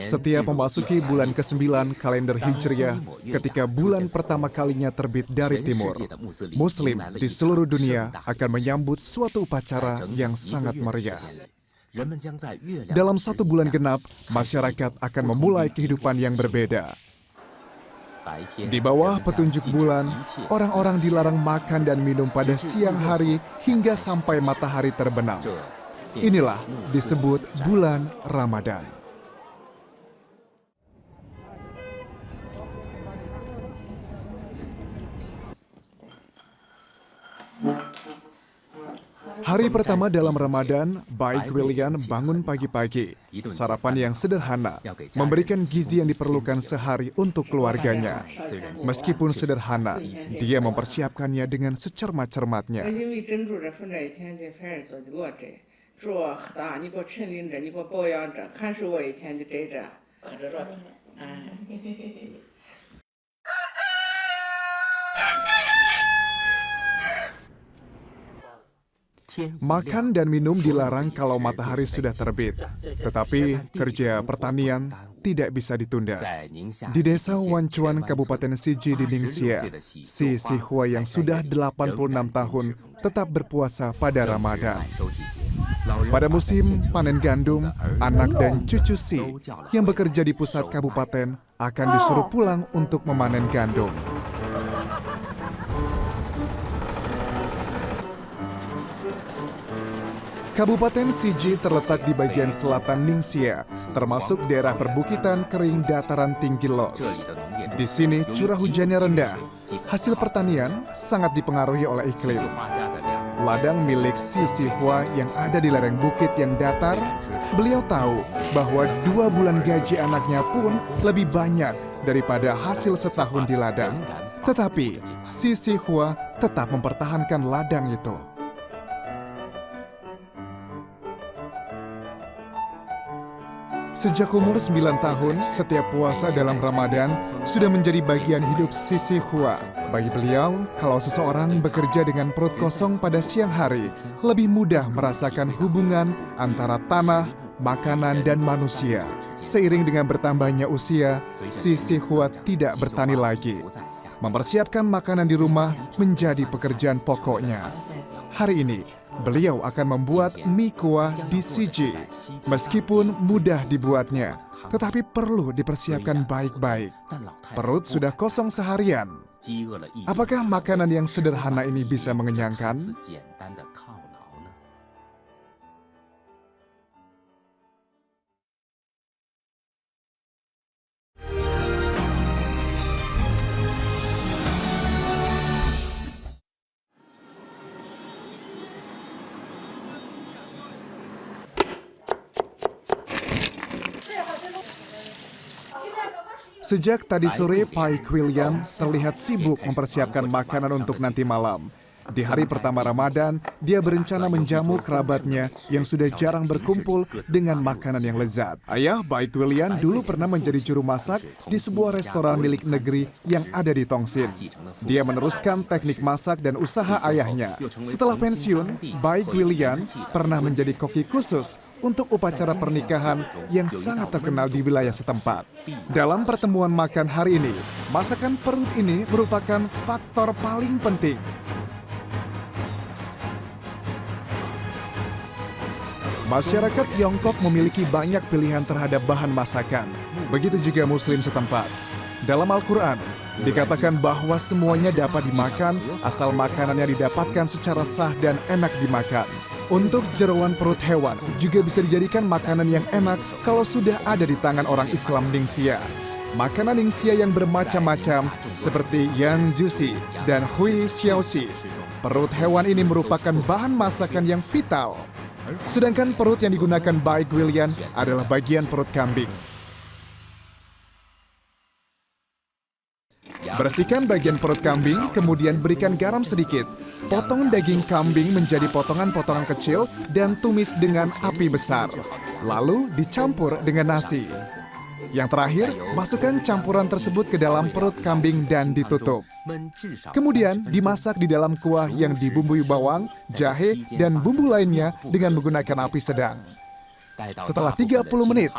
Setiap memasuki bulan ke-9 kalender Hijriah, ketika bulan pertama kalinya terbit dari timur, Muslim di seluruh dunia akan menyambut suatu upacara yang sangat meriah. Dalam 1 bulan genap, masyarakat akan memulai kehidupan yang berbeda. Di bawah petunjuk bulan, orang-orang dilarang makan dan minum pada siang hari hingga sampai matahari terbenam. Inilah disebut bulan Ramadan. Hari pertama dalam Ramadan, Baik William bangun pagi-pagi. Sarapan yang sederhana, memberikan gizi yang diperlukan sehari untuk keluarganya. Meskipun sederhana, dia mempersiapkannya dengan secermat-cermatnya. Makan dan minum dilarang kalau matahari sudah terbit, tetapi kerja pertanian tidak bisa ditunda. Di desa Wancuan, Kabupaten Sigi di Ningxia, Si Sihua yang sudah 86 tahun tetap berpuasa pada Ramadan. Pada musim panen gandum, anak dan cucu Si yang bekerja di pusat kabupaten akan disuruh pulang untuk memanen gandum. Kabupaten Sigi terletak di bagian selatan Ningxia, termasuk daerah perbukitan kering dataran tinggi Los. Di sini curah hujannya rendah. Hasil pertanian sangat dipengaruhi oleh iklim. Ladang milik Si Sihua yang ada di lereng bukit yang datar, beliau tahu bahwa 2 bulan gaji anaknya pun lebih banyak daripada hasil setahun di ladang. Tetapi Si Sihua tetap mempertahankan ladang itu. Sejak umur 9 tahun, setiap puasa dalam Ramadan sudah menjadi bagian hidup Si Sihua. Bagi beliau, kalau seseorang bekerja dengan perut kosong pada siang hari, lebih mudah merasakan hubungan antara tanah, makanan, dan manusia. Seiring dengan bertambahnya usia, Si Sihua tidak bertani lagi. Mempersiapkan makanan di rumah menjadi pekerjaan pokoknya. Hari ini, beliau akan membuat mie kuah di Sigi. Meskipun mudah dibuatnya, tetapi perlu dipersiapkan baik-baik. Perut sudah kosong seharian. Apakah makanan yang sederhana ini bisa mengenyangkan? Sejak tadi sore, Baik William terlihat sibuk mempersiapkan makanan untuk nanti malam. Di hari pertama Ramadan, dia berencana menjamu kerabatnya yang sudah jarang berkumpul dengan makanan yang lezat. Ayah Baik William dulu pernah menjadi juru masak di sebuah restoran milik negeri yang ada di Tongsin. Dia meneruskan teknik masak dan usaha ayahnya. Setelah pensiun, Baik William pernah menjadi koki khusus untuk upacara pernikahan yang sangat terkenal di wilayah setempat. Dalam pertemuan makan hari ini, masakan perut ini merupakan faktor paling penting. Masyarakat Tiongkok memiliki banyak pilihan terhadap bahan masakan, begitu juga Muslim setempat. Dalam Al-Quran, dikatakan bahwa semuanya dapat dimakan asal makanannya didapatkan secara sah dan enak dimakan. Untuk jeroan perut hewan juga bisa dijadikan makanan yang enak kalau sudah ada di tangan orang Islam Ningxia. Makanan Ningxia yang bermacam-macam seperti Yang Zusi dan Hui Xiaoxi. Perut hewan ini merupakan bahan masakan yang vital. Sedangkan perut yang digunakan Baik William adalah bagian perut kambing. Bersihkan bagian perut kambing, kemudian berikan garam sedikit. Potong daging kambing menjadi potongan-potongan kecil dan tumis dengan api besar. Lalu dicampur dengan nasi. Yang terakhir, masukkan campuran tersebut ke dalam perut kambing dan ditutup. Kemudian dimasak di dalam kuah yang dibumbui bawang, jahe, dan bumbu lainnya dengan menggunakan api sedang. Setelah 30 menit,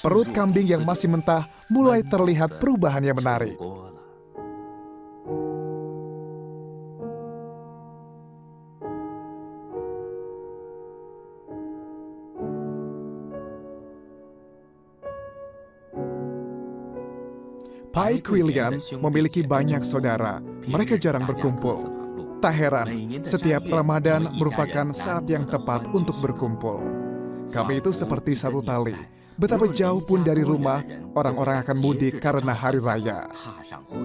perut kambing yang masih mentah mulai terlihat perubahan yang menarik. Pai Quilian memiliki banyak saudara. Mereka jarang berkumpul. Tak heran, setiap Ramadan merupakan saat yang tepat untuk berkumpul. Kami itu seperti satu tali. Betapa jauh pun dari rumah, orang-orang akan mudik karena hari raya.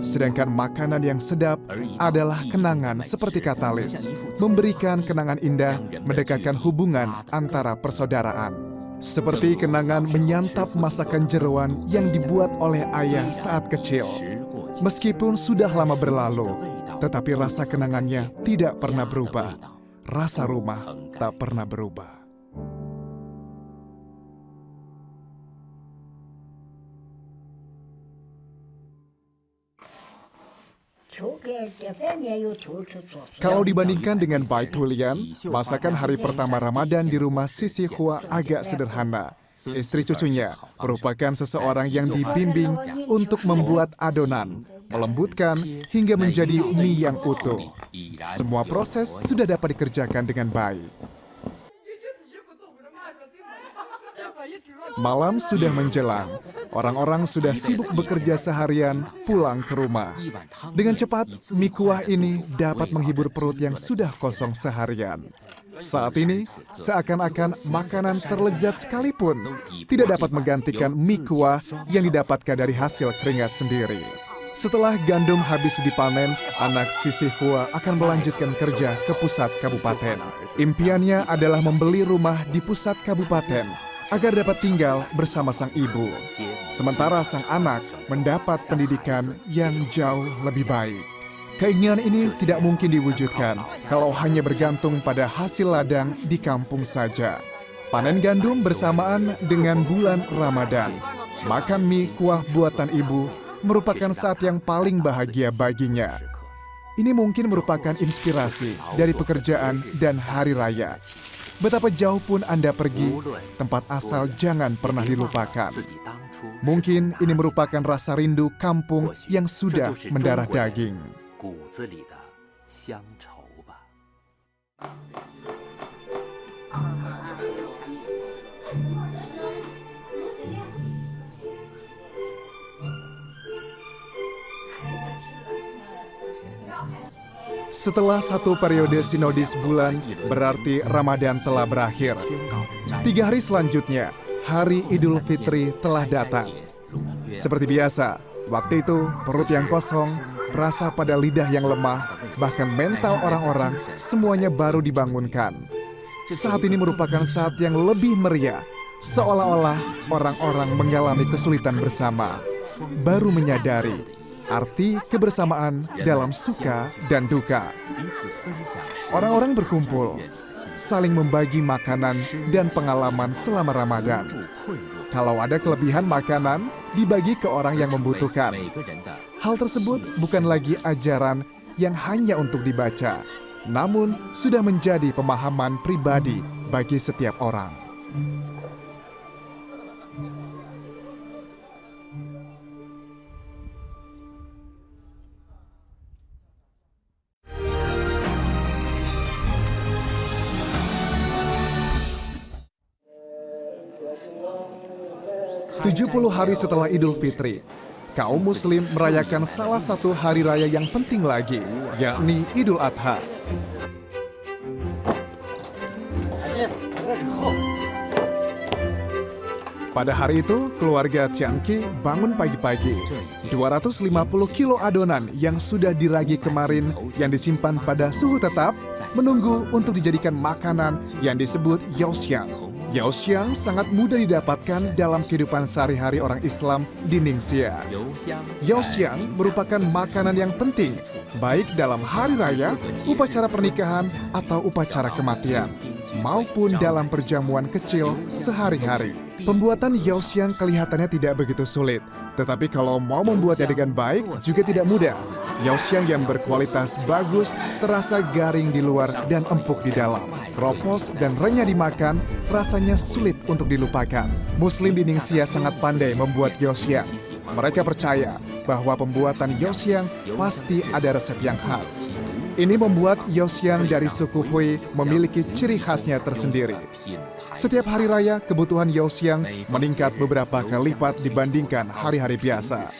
Sedangkan makanan yang sedap adalah kenangan seperti katalis, memberikan kenangan indah, mendekatkan hubungan antara persaudaraan. Seperti kenangan menyantap masakan jeroan yang dibuat oleh ayah saat kecil. Meskipun sudah lama berlalu, tetapi rasa kenangannya tidak pernah berubah. Rasa rumah tak pernah berubah. Kalau dibandingkan dengan Pai Quilian, masakan hari pertama Ramadan di rumah Sisi Hua agak sederhana. Istri cucunya merupakan seseorang yang dibimbing untuk membuat adonan, melembutkan hingga menjadi mie yang utuh. Semua proses sudah dapat dikerjakan dengan baik. Malam sudah menjelang, orang-orang sudah sibuk bekerja seharian pulang ke rumah. Dengan cepat, mie kuah ini dapat menghibur perut yang sudah kosong seharian. Saat ini, seakan-akan makanan terlezat sekalipun tidak dapat menggantikan mie kuah yang didapatkan dari hasil keringat sendiri. Setelah gandum habis dipanen, anak Sisi Hua akan melanjutkan kerja ke pusat kabupaten. Impiannya adalah membeli rumah di pusat kabupaten agar dapat tinggal bersama sang ibu. Sementara sang anak mendapat pendidikan yang jauh lebih baik. Keinginan ini tidak mungkin diwujudkan kalau hanya bergantung pada hasil ladang di kampung saja. Panen gandum bersamaan dengan bulan Ramadan. Makan mie kuah buatan ibu merupakan saat yang paling bahagia baginya. Ini mungkin merupakan inspirasi dari pekerjaan dan hari raya. Betapa jauh pun Anda pergi, tempat asal jangan pernah dilupakan. Mungkin ini merupakan rasa rindu kampung yang sudah mendarah daging. Setelah satu periode sinodis bulan, berarti Ramadan telah berakhir. 3 hari selanjutnya, hari Idul Fitri telah datang. Seperti biasa, waktu itu perut yang kosong, rasa pada lidah yang lemah, bahkan mental orang-orang semuanya baru dibangunkan. Saat ini merupakan saat yang lebih meriah, seolah-olah orang-orang mengalami kesulitan bersama, baru menyadari arti kebersamaan dalam suka dan duka. Orang-orang berkumpul, saling membagi makanan dan pengalaman selama Ramadan. Kalau ada kelebihan makanan, dibagi ke orang yang membutuhkan. Hal tersebut bukan lagi ajaran yang hanya untuk dibaca, namun sudah menjadi pemahaman pribadi bagi setiap orang. Tujuh 70 hari setelah Idul Fitri, kaum muslim merayakan salah satu hari raya yang penting lagi, yakni Idul Adha. Pada hari itu, keluarga Tianqi bangun pagi-pagi. 250 kilo adonan yang sudah diragi kemarin yang disimpan pada suhu tetap, menunggu untuk dijadikan makanan yang disebut yaoxiang. Yaoxiang sangat mudah didapatkan dalam kehidupan sehari-hari orang Islam di Ningxia. Yaoxiang merupakan makanan yang penting, baik dalam hari raya, upacara pernikahan, atau upacara kematian. maupun dalam perjamuan kecil sehari-hari. Pembuatan yaoxiang kelihatannya tidak begitu sulit, tetapi kalau mau membuatnya dengan baik juga tidak mudah. Yaoxiang yang berkualitas bagus terasa garing di luar dan empuk di dalam. Kropos dan renyah dimakan, rasanya sulit untuk dilupakan. Muslim di Ningxia sangat pandai membuat yaoxiang. Mereka percaya bahwa pembuatan yaoxiang pasti ada resep yang khas. Ini membuat yaoxiang dari suku Hui memiliki ciri khasnya tersendiri. Setiap hari raya, kebutuhan yaoxiang meningkat beberapa kali lipat dibandingkan hari-hari biasa.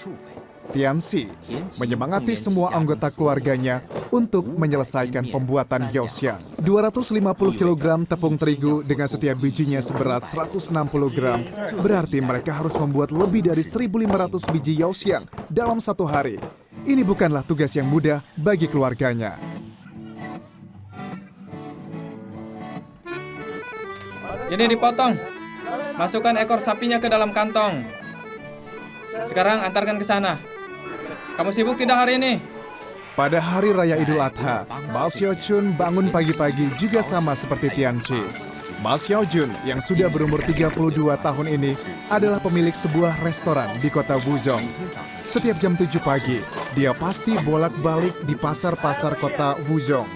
Tianxi menyemangati semua anggota keluarganya untuk menyelesaikan pembuatan yaoxiang. 250 kg tepung terigu dengan setiap bijinya seberat 160 gram, berarti mereka harus membuat lebih dari 1.500 biji yaoxiang dalam satu hari. Ini bukanlah tugas yang mudah bagi keluarganya. Ini dipotong. Masukkan ekor sapinya ke dalam kantong. Sekarang antarkan ke sana. Kamu sibuk tidak hari ini? Pada hari raya Idul Adha, Ma Xiaojun bangun pagi-pagi juga sama seperti Tianqi. Ma Xiaojun yang sudah berumur 32 tahun ini adalah pemilik sebuah restoran di kota Wuzhong. Setiap jam 7 pagi, dia pasti bolak-balik di pasar-pasar kota Wuzhong.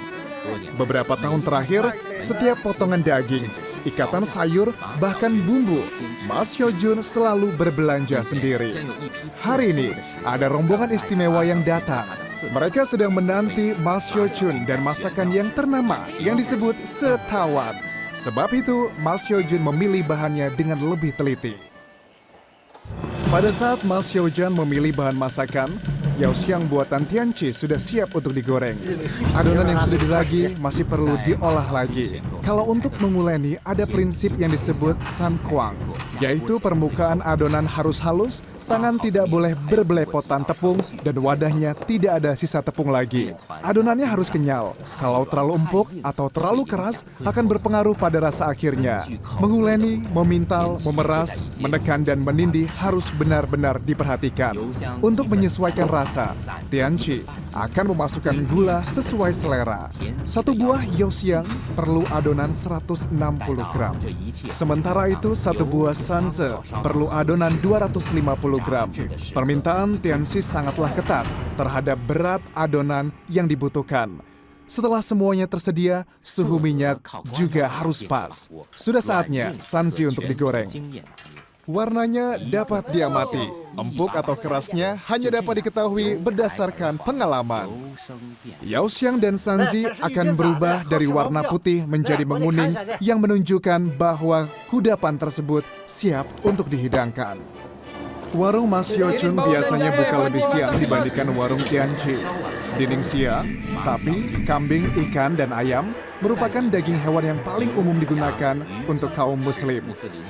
Beberapa tahun terakhir, setiap potongan daging, ikatan sayur, bahkan bumbu, Ma Xiaojun selalu berbelanja sendiri. Hari ini, ada rombongan istimewa yang datang. Mereka sedang menanti Ma Xiaojun dan masakan yang ternama yang disebut setawan. Sebab itu, Ma Xiaojun memilih bahannya dengan lebih teliti. Pada saat Ma Xiaojun memilih bahan masakan, yaoxiang buatan Tianqi sudah siap untuk digoreng. Adonan yang sudah diragi masih perlu diolah lagi. Kalau untuk menguleni, ada prinsip yang disebut sankuang, yaitu permukaan adonan harus halus, tangan tidak boleh berbelepotan tepung, dan wadahnya tidak ada sisa tepung lagi. Adonannya harus kenyal. Kalau terlalu empuk atau terlalu keras, akan berpengaruh pada rasa akhirnya. Menguleni, memintal, memeras, menekan, dan menindih harus benar-benar diperhatikan. Untuk menyesuaikan rasa, Tianqi akan memasukkan gula sesuai selera. Satu buah yaoxiang perlu adonan 160 gram. Sementara itu, satu buah sanze perlu adonan 250 gram. Permintaan Tianxi sangatlah ketat terhadap berat adonan yang dibutuhkan. Setelah semuanya tersedia, suhu minyak juga harus pas. Sudah saatnya sanzi untuk digoreng. Warnanya dapat diamati, empuk atau kerasnya hanya dapat diketahui berdasarkan pengalaman. Yaoxiang dan sanzi akan berubah dari warna putih menjadi menguning yang menunjukkan bahwa kudapan tersebut siap untuk dihidangkan. Warung Ma Xiaojun biasanya buka lebih siang dibandingkan warung Tianqi. Di Ningxia, sapi, kambing, ikan, dan ayam merupakan daging hewan yang paling umum digunakan untuk kaum Muslim.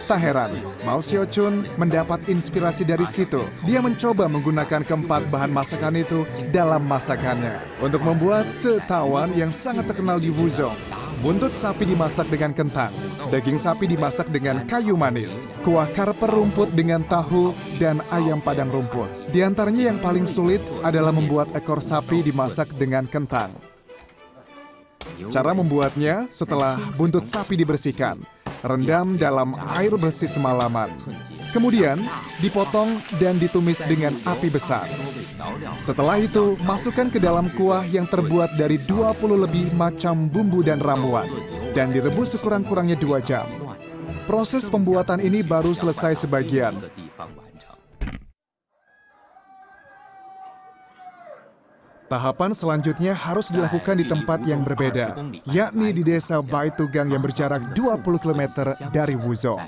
Tak heran, Ma Xiaojun mendapat inspirasi dari situ. Dia mencoba menggunakan keempat bahan masakan itu dalam masakannya untuk membuat setawan yang sangat terkenal di Wuzhong. Buntut sapi dimasak dengan kentang, daging sapi dimasak dengan kayu manis, kuah karper rumput dengan tahu, dan ayam padang rumput. Di antaranya yang paling sulit adalah membuat ekor sapi dimasak dengan kentang. Cara membuatnya setelah buntut sapi dibersihkan, rendam dalam air bersih semalaman. Kemudian dipotong dan ditumis dengan api besar. Setelah itu, masukkan ke dalam kuah yang terbuat dari 20 lebih macam bumbu dan ramuan, dan direbus sekurang-kurangnya 2 jam. Proses pembuatan ini baru selesai sebagian. Tahapan selanjutnya harus dilakukan di tempat yang berbeda, yakni di desa Baitugang yang berjarak 20 km dari Wuzhong.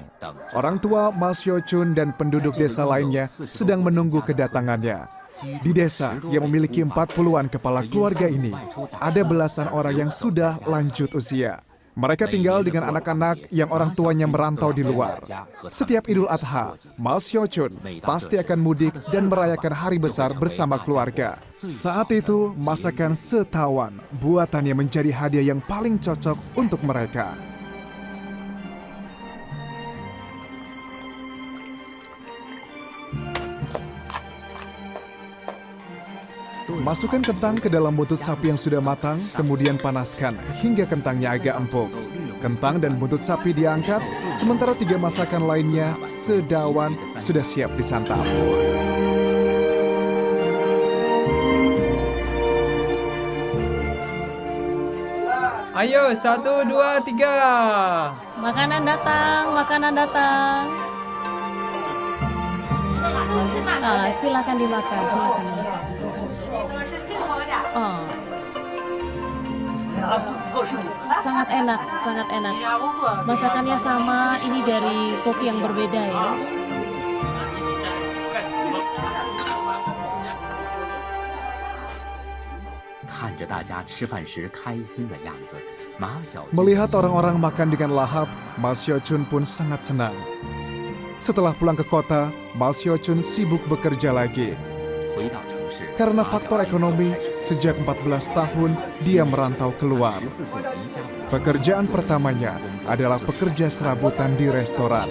Orang tua Ma Xiaojun dan penduduk desa lainnya sedang menunggu kedatangannya. Di desa yang memiliki 40-an kepala keluarga ini, ada belasan orang yang sudah lanjut usia. Mereka tinggal dengan anak-anak yang orang tuanya merantau di luar. Setiap Idul Adha, Ma Xiaojun pasti akan mudik dan merayakan hari besar bersama keluarga. Saat itu, masakan setawan buatannya menjadi hadiah yang paling cocok untuk mereka. Masukkan kentang ke dalam buntut sapi yang sudah matang, kemudian panaskan hingga kentangnya agak empuk. Kentang dan buntut sapi diangkat, sementara 3 masakan lainnya, sedawan, sudah siap disantap. Ayo, 1, 2, 3. Makanan datang, makanan datang. Silakan dimakan, silakan dimakan. Oh. Sangat enak, sangat enak. Masakannya sama, ini dari koki yang berbeda ya. Melihat orang-orang makan dengan lahap, Ma Xiaochun pun sangat senang. Setelah pulang ke kota, Ma Xiaochun sibuk bekerja lagi. Karena faktor ekonomi, sejak 14 tahun dia merantau keluar. Pekerjaan pertamanya adalah pekerja serabutan di restoran.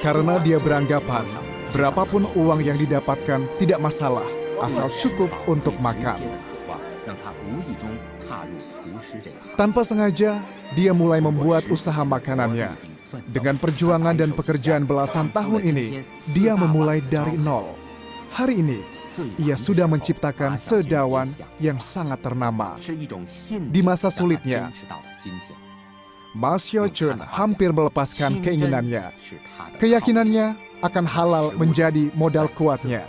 Karena dia beranggapan, berapapun uang yang didapatkan tidak masalah, asal cukup untuk makan. Tanpa sengaja, dia mulai membuat usaha makanannya. Dengan perjuangan dan pekerjaan belasan tahun ini, dia memulai dari nol. Hari ini, ia sudah menciptakan sedawan yang sangat ternama. Di masa sulitnya, Ma Xiaochun hampir melepaskan keinginannya. Keyakinannya akan halal menjadi modal kuatnya.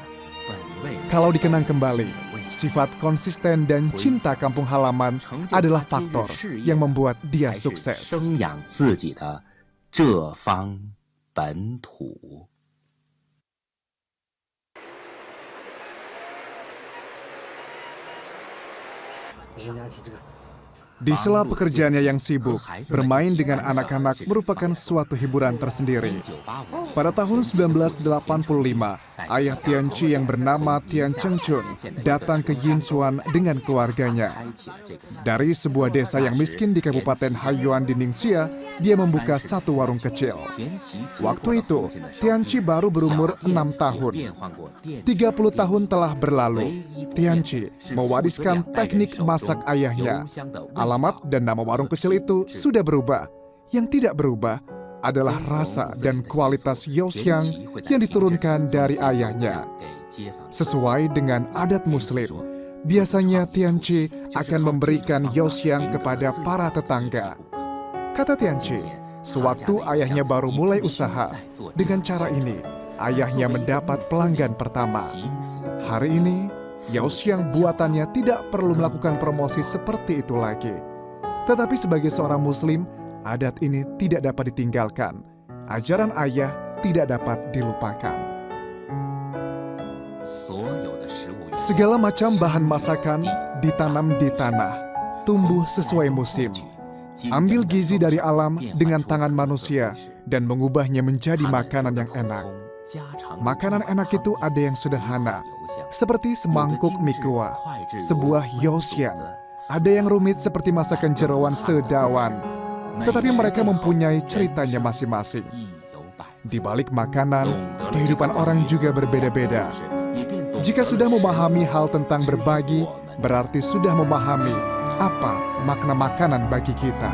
Kalau dikenang kembali, sifat konsisten dan cinta kampung halaman adalah faktor yang membuat dia sukses. Di sela pekerjaannya yang sibuk, bermain dengan anak-anak merupakan suatu hiburan tersendiri. Pada tahun 1985, ayah Tianqi yang bernama Tian Chengchun datang ke Yinchuan dengan keluarganya. Dari sebuah desa yang miskin di Kabupaten Haiyuan di Ningxia, dia membuka satu warung kecil. Waktu itu, Tianqi baru berumur 6 tahun. 30 tahun telah berlalu, Tianqi mewariskan teknik masak ayahnya. Alamat dan nama warung kecil itu sudah berubah. Yang tidak berubah adalah rasa dan kualitas Yaoxiang yang diturunkan dari ayahnya. Sesuai dengan adat Muslim, biasanya Tianqi akan memberikan Yaoxiang kepada para tetangga. Kata Tianqi, sewaktu ayahnya baru mulai usaha, dengan cara ini, ayahnya mendapat pelanggan pertama. Hari ini, Yaoxiang buatannya tidak perlu melakukan promosi seperti itu lagi. Tetapi sebagai seorang Muslim, adat ini tidak dapat ditinggalkan. Ajaran ayah tidak dapat dilupakan. Segala macam bahan masakan ditanam di tanah, tumbuh sesuai musim. Ambil gizi dari alam dengan tangan manusia dan mengubahnya menjadi makanan yang enak. Makanan enak itu ada yang sederhana, seperti semangkuk mie kuah, sebuah Yaoxiang. Ada yang rumit seperti masakan jerawan sedawan. Tetapi mereka mempunyai ceritanya masing-masing. Di balik makanan, kehidupan orang juga berbeda-beda. Jika sudah memahami hal tentang berbagi, berarti sudah memahami apa makna makanan bagi kita.